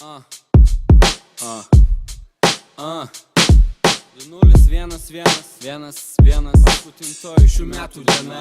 2-0-1-1 paskutintoji šių metų diena.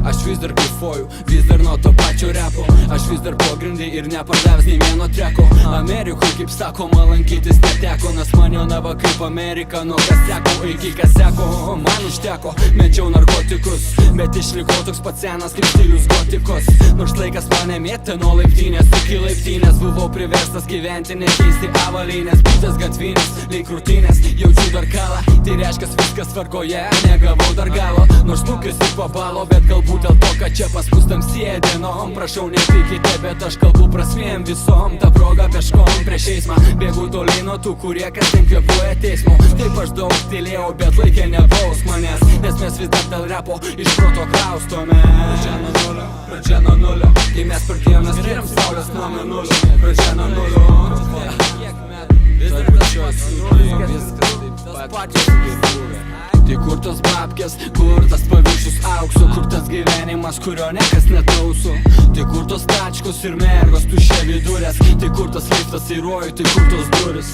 Aš vis dar kaifuoju, vis dar nuo to pačio repo. Aš vis dar pogrindai ir nepardavęs nei vieno treko. Amerikoj, kaip sakoma, lankytis neteko, nes man jaunava kaip Amerika. Nuo kas seko iki kas seko, man užteko. Mečiau narkotikus, bet išlikau toks pats senas kaip stilius gotikos. Nors laikas mane mėtė nuo laiptinės iki laiptinės. Buvau priverstas gyventi, nekeisti avalynės. Būtas gatvinės, lyg krūtinės, jaučiu dar kalą. Tai reiškia viskas tvarkoje, negavau dar galo. Nors lūkis ir pabalo, bet galbūt dėl to, kad čia pas mus tamsėja dienom. Prašau nepykite, bet aš kalbu prasmėm visom. Ta proga peškom prieš eismą, bėgu toliai nuo tų, kurie kasdien kvėpuoja teismu. Taip aš daug tylėjau, bet laikė nebaus manęs, nes mes vis dar dėl repo iš proto kraustome. Pradžia nuo nulio, kai mes pradėjome skiriam saulės nuo mėnulio. Pradžia nuo nulio, vis dar pačios viskas taip tas pačios kaip buvę. Tai kur tos babkės, kur tas paviršius aukso, kur tas gyvenimas, kurio niekas netauso. Tai kur tos tačkos ir mergos, tuščia vidurės. Tai kur tas liftas į rojų, tai kur tos duris.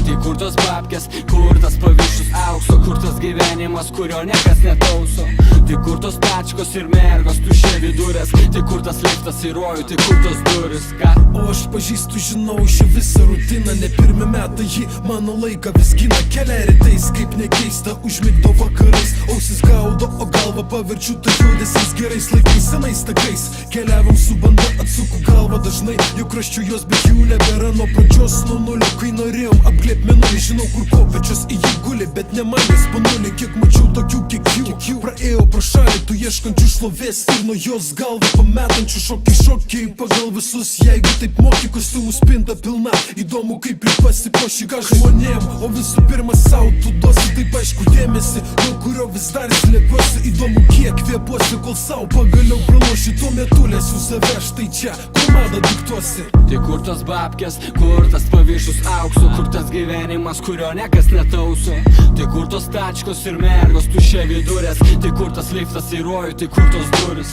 Tai kur tos babkės, kur tas paviršius aukso, kur tas gyvenimas, kurio niekas netauso. Tai kur tos tačkos ir mergos, tuščia vidurės. Tai kur tas liftas į rojų, tai kur tos duris. O aš pažįstu, žinau šią visą rutiną. Ne pirmi metai ji mano laiką vis gina. Kelia rytais, kaip nekeista, užmigdo vakarais. Ausis gaudo, o galvą paverčiu tai judesiais gerais laikais, senais takais. Keliavom su banda, atsuku galvą dažnai. Jau kraščiu jos, bet jų nebėra nuo pradžios, nuo nulio. Kai norėjom apglėbt mėnulį, žinau kur kopėčios į jį guli, bet ne man jas panulį. Kiek mačiau tokių, kiek jų praėjo pro šalį, tų ieškančių šlovės ir nuo jos galvą pametančių. Šokiai pagal visus, jeigu taip moki, kostiumų spinta pilna. Įdomu kaip ir pasipuoši ką žmonėm, o visų pirma sau tu duosi taip aišku dėmesį, nuo kurio vis dar slėpiuosi. Įdomu kiek kvėpuosi, kol sau pagaliau praloši. Tuo metu lesiu save, štai čia, kur madą diktuosi. Tai kur tos babkės, kur tas paviršius aukso, kur tas gyvenimas, kurio niekas netauso. Tai kur tos tačkos ir mergos, tuščia vidurės. Tai kur tas liftas į rojų, tai kur tos duris.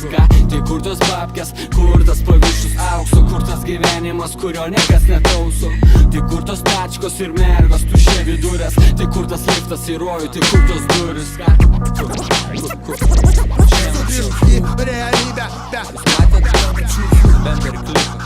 Tai kur tos babkės, kur tas paviršius aukso, kur tas gyvenimas, kurio niekas netauso. Tai kur tos tačkos ir mergos, tuščia vidurės. Tai kur tas liftas į rojų, tai kur tos duris. Realybę, Jūs matėt, bent ir kliką.